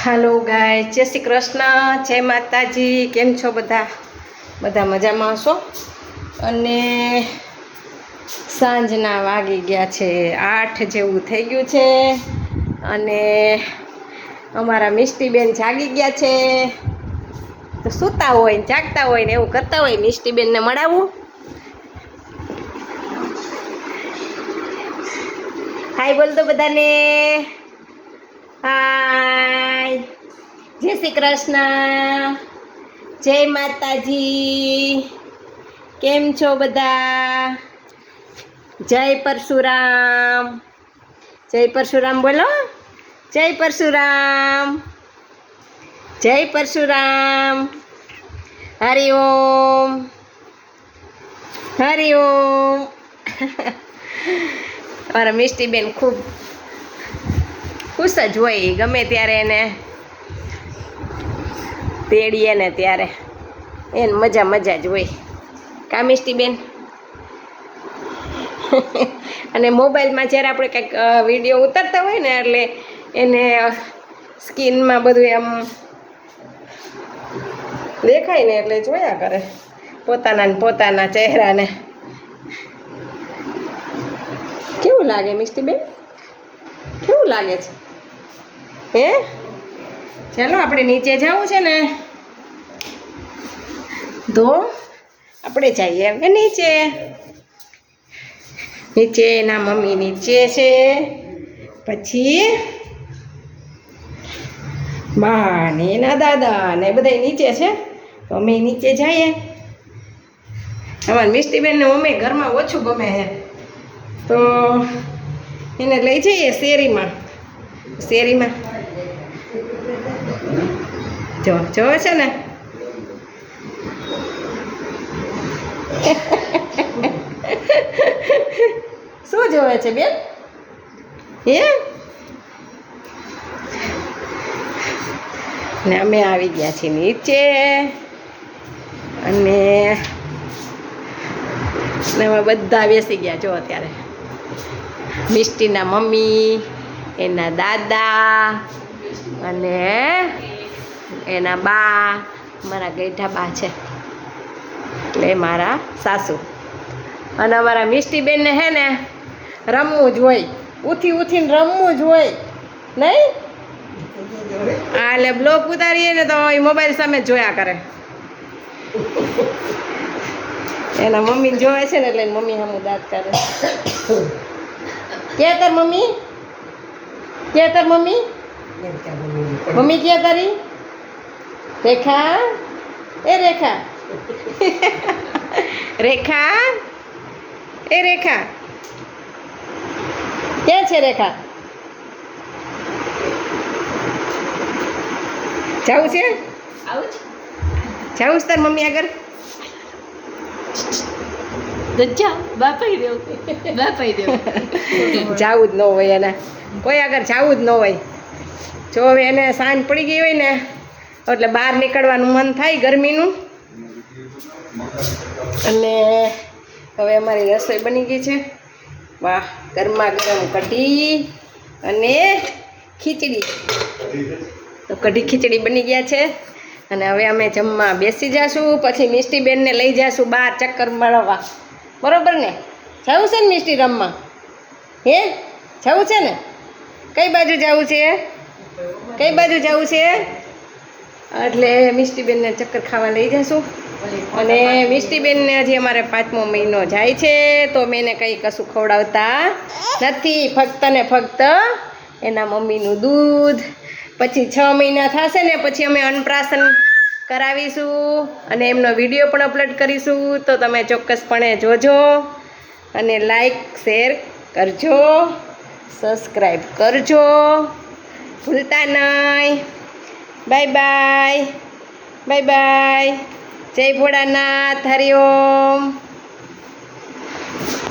હાલો ગાય, જય શ્રી કૃષ્ણ, જય માતાજી. કેમ છો બધા? બધા મજામાં હશો. અને સાંજના વાગી ગયા છે 8 જેવું થઈ ગયું છે. અને અમારા મિષ્ટીબેન જાગી ગયા છે. તો સૂતા હોય ને જાગતા હોય ને એવું કરતા હોય. મિષ્ટીબેનને મળાવું. હાય બોલ તો બધાને. હાય, જય શ્રી કૃષ્ણ, જય માતાજી. કેમ છો બધા? જય પરશુરામ. જય પરશુરામ બોલો. જય પરશુરામ, જય પરશુરામ. હરિઓમ, હરિઓમ. અમારા મિષ્ટીબેન ખૂબ ખુશ જ હોય. ગમે ત્યારે એને તેડીએ ને ત્યારે એને મજા મજા જ હોય. કા મિષ્ટીબેન? અને મોબાઈલમાં જ્યારે આપણે કંઈક વિડીયો ઉતારતા હોય ને એટલે એને સ્કીનમાં બધું એમ દેખાય ને એટલે જોયા કરે પોતાના ને પોતાના ચહેરાને. કેવું લાગે મિષ્ટીબેન? કેવું લાગે છે? હે, ચાલો આપણે નીચે જવું છે ને તો આપણે જઈએ હવે નીચે. નીચે એના મમ્મી નીચે છે, પછી બા ને એના દાદા ને બધા નીચે છે. તો અમે નીચે જઈએ. અમારા મિષ્ટીબેનને મમ્મી ઘરમાં ઓછું ગમે છે તો એને લઈ જઈએ શેરીમાં. શેરીમાં જોવે છે ને. શું જોવે છે બેન? હે, ને અમે આવી ગયા છીએ નીચે. અને એમાં બધા બેસી ગયા જો અત્યારે. મિષ્ટીના મમ્મી, એના દાદા અને એના બા. મારા ગઈઢા બા છે એટલે મારા સાસુ. અને અમારા મિષ્ટીબેનને હે ને રમવું જ હોય. ઉઠીને રમવું જ હોય નહીં. હા, એટલે બ્લોક ઉતારીએ ને તો એ મોબાઈલ સામે જોયા કરે. એના મમ્મી જોવે છે ને એટલે મમ્મી સામું દાંત કરે. ક્યાં તાર મમ્મી? ક્યાં તાર મમ્મી? મમ્મી ક્યાં તારી? રેખા, એ રેખા. રેખા, એ રેખા. ક્યાં છે રેખા? જાવું છે? જાવું છે તાર મમ્મી આગળ? જાવું જ ન હોય એને કોઈ આગળ, જાવું જ ન હોય. જો હવે એને સાંજ પડી ગઈ હોય ને એટલે બહાર નીકળવાનું મન થાય ગરમીનું. અને હવે અમારી રસોઈ બની ગઈ છે. વાહ, ગરમા ગરમ કઢી અને ખીચડી. તો કઢી ખીચડી બની ગયા છે. અને હવે અમે જમવા બેસી જઈશું. પછી મિષ્ટીબેનને લઈ જઈશું બહાર ચક્કર મારવા. બરોબર ને? જવું છે ને મિષ્ટી રમવા? હે, જવું છે ને? કઈ બાજુ જવું છે? કઈ બાજુ જવું છે? એટલે મિષ્ટીબેનને ચક્કર ખાવા લઈ જઈશું. અને મિષ્ટીબેનને હજી અમારે 5મો મહિનો જાય છે તો મેં એને કંઈ કશું ખવડાવતા નથી. ફક્ત ને ફક્ત એના મમ્મીનું દૂધ. પછી 6 મહિના થશે ને પછી અમે અન્નપ્રાશન કરાવીશું અને એમનો વિડીયો પણ અપલોડ કરીશું. તો તમે ચોક્કસપણે જોજો અને લાઈક શેર કરજો, સબસ્ક્રાઈબ કરજો, ભૂલતા નહીં. Bye bye, bye bye. જય ભોળાનાથ. હરિઓમ.